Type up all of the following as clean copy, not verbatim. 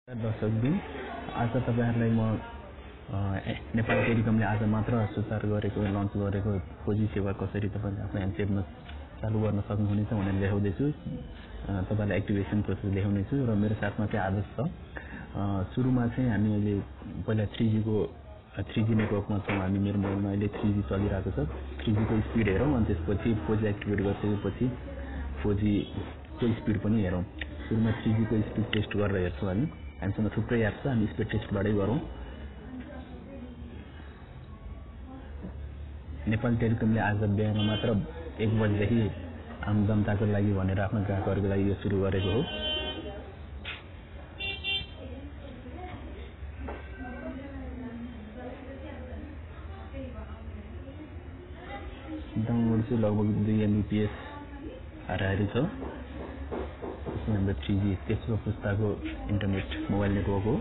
दर्शकबिन आज तपाईहरुलाई म नेपाल टेलिकमले आज मात्र सुचारू गरेको लन्च गरेको 4G सेवा कसरी तपाईले आफ्नो ह्यान्डसेटमा चालु गर्न सक्नुहुनेछ भनेर देखाउँदैछु। तपाईलाई एक्टिभेसन प्रोसेस देखाउनेछु र मेरो साथमा चाहिँ आदर्श छ। सुरुमा चाहिँ हामी अहिले पहिला 3G नेटवर्कमा छौं। हामी मेरो मोबाइलमा अहिले 3G चलिरहेको छ। 3G को स्पिड हेरौँ अनि त्यसपछि 4G एक्टिभेट गरिसकेपछि 4G को स्पिड पनि हेरौँ। सुरुमा 3G को स्पिड टेस्ट गरेर हेर्छौं हामी। हामीसँग थुप्रै एप छ, हामी स्पिड टेस्टबाटै गरौँ। नेपाल टेलिकमले आज बिहान मात्र 1 बजेदेखि आम जनताको लागि भनेर आफ्नो ग्राहकहरूको लागि यो सुरु गरेको हो। डाउनलोड चाहिँ लगभग 2 Mbps हाराहारी छ। हाम्रो 3G तेस्रो पुस्ताको इन्टरनेट मोबाइल नेटवर्क हो।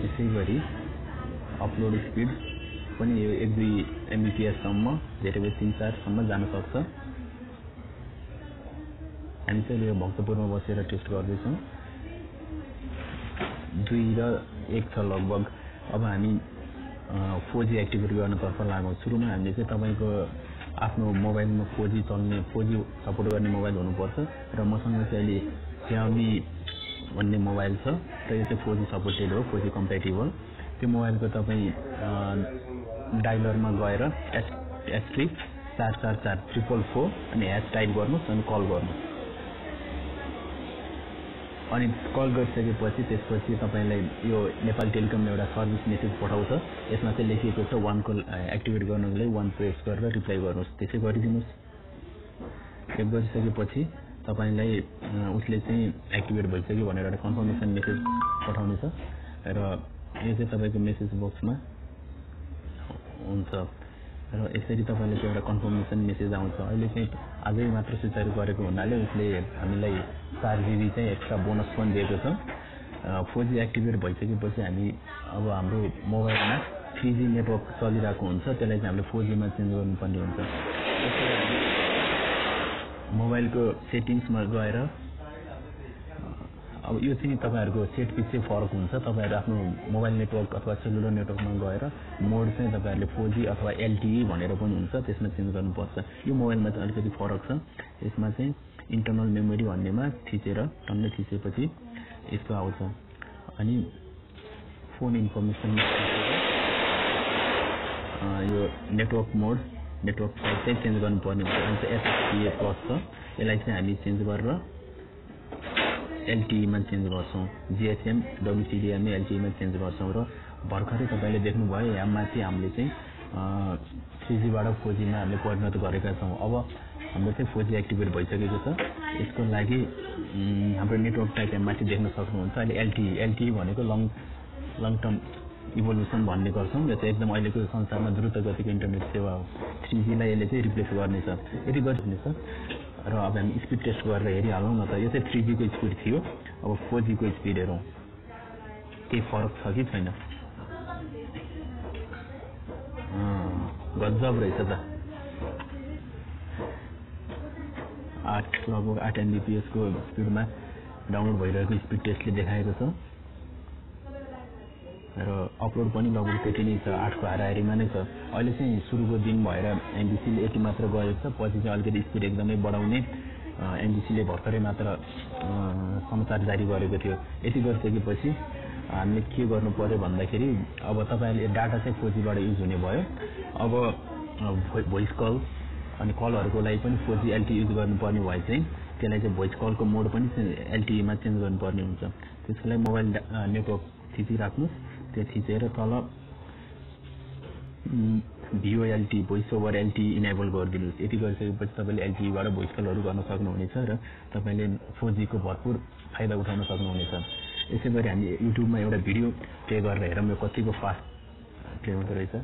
यसैगरी अपलोड स्पिड पनि यो 1-2 Mbps सम्म, धेरै बेर 3-4 सम्म जान सक्छ। हामी चाहिँ यो भक्तपुरमा बसेर टेस्ट गर्दैछौँ। 2 र 1 छ लगभग। अब हामी 4G एक्टिभेट गर्नतर्फ लागौँ। सुरुमा हामीले चाहिँ तपाईको आफ्नो मोबाइलमा 4G चल्ने 4G सपोर्ट गर्ने मोबाइल हुनुपर्छ र मसँग चाहिँ अहिले Xiaomi भन्ने मोबाइल छ र यो चाहिँ 4G सपोर्टेड हो, 4G कम्प्याटिबल। त्यो मोबाइलको तपाई डायलरमा गएर *444 अनि # टाइप गर्नुस् अनि कल गर्नुस्। अनि कल गरिसकेपछि त्यसपछि तपाईलाई यो नेपाल टेलिकमले एउटा सर्भिस मेसेज पठाउँछ। यसमा चाहिँ लेखिएको छ 1 कल एक्टिभेट गर्नको लागि 1 प्रेस गरेर रिप्लाई गर्नुस्। त्यसै गरिदिनुस्। यो गरिसकेपछि तपाईलाई उसले चाहिँ एक्टिभेट भइसक्यो भनेर एउटा कन्फर्मेसन मेसेज पठाउने छ र यो चाहिँ तपाईको मेसेज बक्समा हुन्छ र यसरी तपाईले चाहिँ एउटा कन्फर्मेसन मेसेज आउँछ। अहिले चाहिँ आजै मात्र सुचारू गरेको हुनाले उसले हामीलाई 4GB चाहिँ एक्स्ट्रा बोनस पनि दिएको छ। 4G एक्टिभेट भइसकेपछि हामी अब हाम्रो मोबाइलमा 3G नेटवर्क चलिरहेको हुन्छ, त्यसलाई चाहिँ हामीले 4G मा चेन्ज गर्नुपर्ने हुन्छ। मोबाइलको सेटिङ्समा गएर अब यो चाहिँ तपाईहरुको सेट पछि फरक हुन्छ। तपाईहरु आफ्नो मोबाइल नेटवर्क अथवा सेलुलर नेटवर्कमा गएर मोड चाहिँ तपाईहरुले 4G अथवा LTE भनेर पनि हुन्छ, त्यसमा चेन्ज गर्नुपर्छ। यो मोबाइलमा चाहिँ अलिकति फरक छ। यसमा चाहिँ इन्टरनल मेमोरी भन्नेमा थिचेर टन्नै थिचेपछि यस्तो आउँछ। अनि फोन इन्फर्मेसन यो नेटवर्क मोड, नेटवर्क टाइप चाहिँ चेन्ज गर्नुपर्ने हुन्छ। अनि चाहिँ SSPA+ छ। यसलाई चाहिँ हामी चेन्ज गरेर LTE मा चेन्ज गर्छौं। GSM, WCDM LTE मा चेन्ज गर्छौं र भर्खरै तपाईले देख्नुभयो यहाँ माथि हामीले चाहिँ 3G बाट 4G मा हामीले परिणत गरेका छौं। अब हाम्रो चाहिँ 4G एक्टिभेट भइसकेको छ। यसको लागि हाम्रो नेटवर्क टाइप यहाँ माथि देख्न सक्नुहुन्छ। अहिले LTE भनेको लङ टर्म इभोल्युसन भन्ने गर्छौं। यो चाहिँ एकदम अहिलेको संसारमा द्रुत गतिको इन्टरनेट सेवा हो। 3G लाई यसले चाहिँ रिप्लेस गर्नेछ। यदि गर्नेछ र अब हामी स्पिड टेस्ट गरेर हेरिहालौँ न त। यो चाहिँ 3G को स्पिड थियो। अब 4G को स्पिड हेरौँ। के फरक छ कि छैन? गजब रहेछ त। लगभग 8 Mbps को स्पिडमा डाउनलोड भइरहेको स्पिड टेस्टले देखाएको छ र अपलोड पनि लगभग त्यति नै छ, 8 को हाराहारीमा नै छ। अहिले चाहिँ सुरुको दिन भएर MBC ले यति मात्र गएको छ। पछि चाहिँ अलिकति स्पिड एकदमै बढाउने MBC ले भर्खरै मात्र समाचार जारी गरेको थियो। यति गरिसकेपछि हामीले के गर्नु पर्यो भन्दाखेरि अब तपाईले डाटा चाहिँ 4G बाट युज हुने भयो। अब भोइस कल अनि कलहरुको लागि पनि 4G LTE युज गर्नुपर्ने भए चाहिँ त्यसलाई चाहिँ भोइस कलको मोड पनि LTE मा चेन्ज गर्नुपर्ने हुन्छ। त्यसको लागि मोबाइल नेटवर्क थिचिराख्नुस्। त्यो थिचेर तल VoLTE voice over LTE enable गरिदिनुस्। यति गरिसकेपछि तपाईले LTE बाट भोइस कलहरु गर्न सक्नुहुनेछ र तपाईले 4G को भरपुर फाइदा उठाउन सक्नुहुनेछ। यसैगरी हामी युट्युबमा एउटा भिडियो प्ले गरेर हेरौँ यो कतिको फास्ट प्ले हुँदो रहेछ।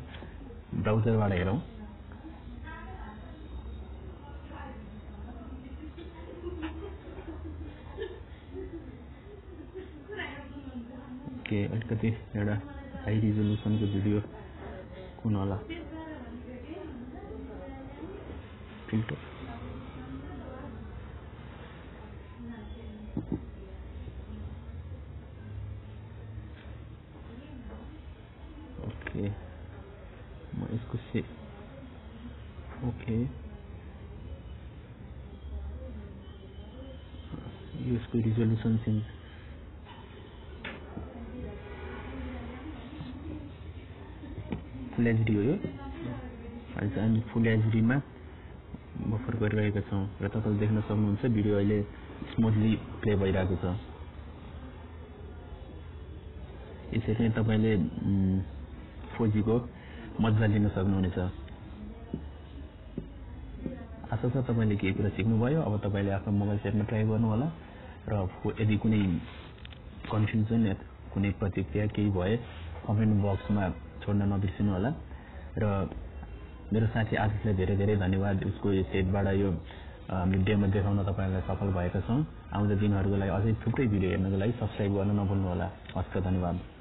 ब्राउजरबाट हेरौँ। अलिकति एउटा हाई रिजोल्युसनको भिडियो कुन होला? फिल्टर ओके म यसको ओके यसको रिजोल्युसन चाहिँ फुल एचडी हो यो अहिले हामी फुल एचडीमा बफर गरिरहेका छौँ र तपाईँले देख्न सक्नुहुन्छ भिडियो अहिले स्मुथली प्ले भइरहेको छ। यसरी नै तपाईँले 4G को मजा लिन सक्नुहुनेछ। आशा छ तपाईँले केही कुरा सिक्नुभयो। अब तपाईँले आफ्नो मोबाइल सेटमा ट्राई गर्नु होला र यदि कुनै कन्फ्युजन या कुनै प्रतिक्रिया केही भए कमेन्ट बक्समा छोड्न नबिर्सिनु होला र मेरो साथी आशिषलाई धेरै धेरै धन्यवाद। उसको सेटबाट यो हामीले डेमो देखाउन तपाईहरुलाई सफल भएका छौं। आउँदो दिनहरुको लागि अझै थुप्रै भिडियो हेर्नको लागि सब्स्क्राइब गर्न नभुल्नु होला। हस्त धन्यवाद।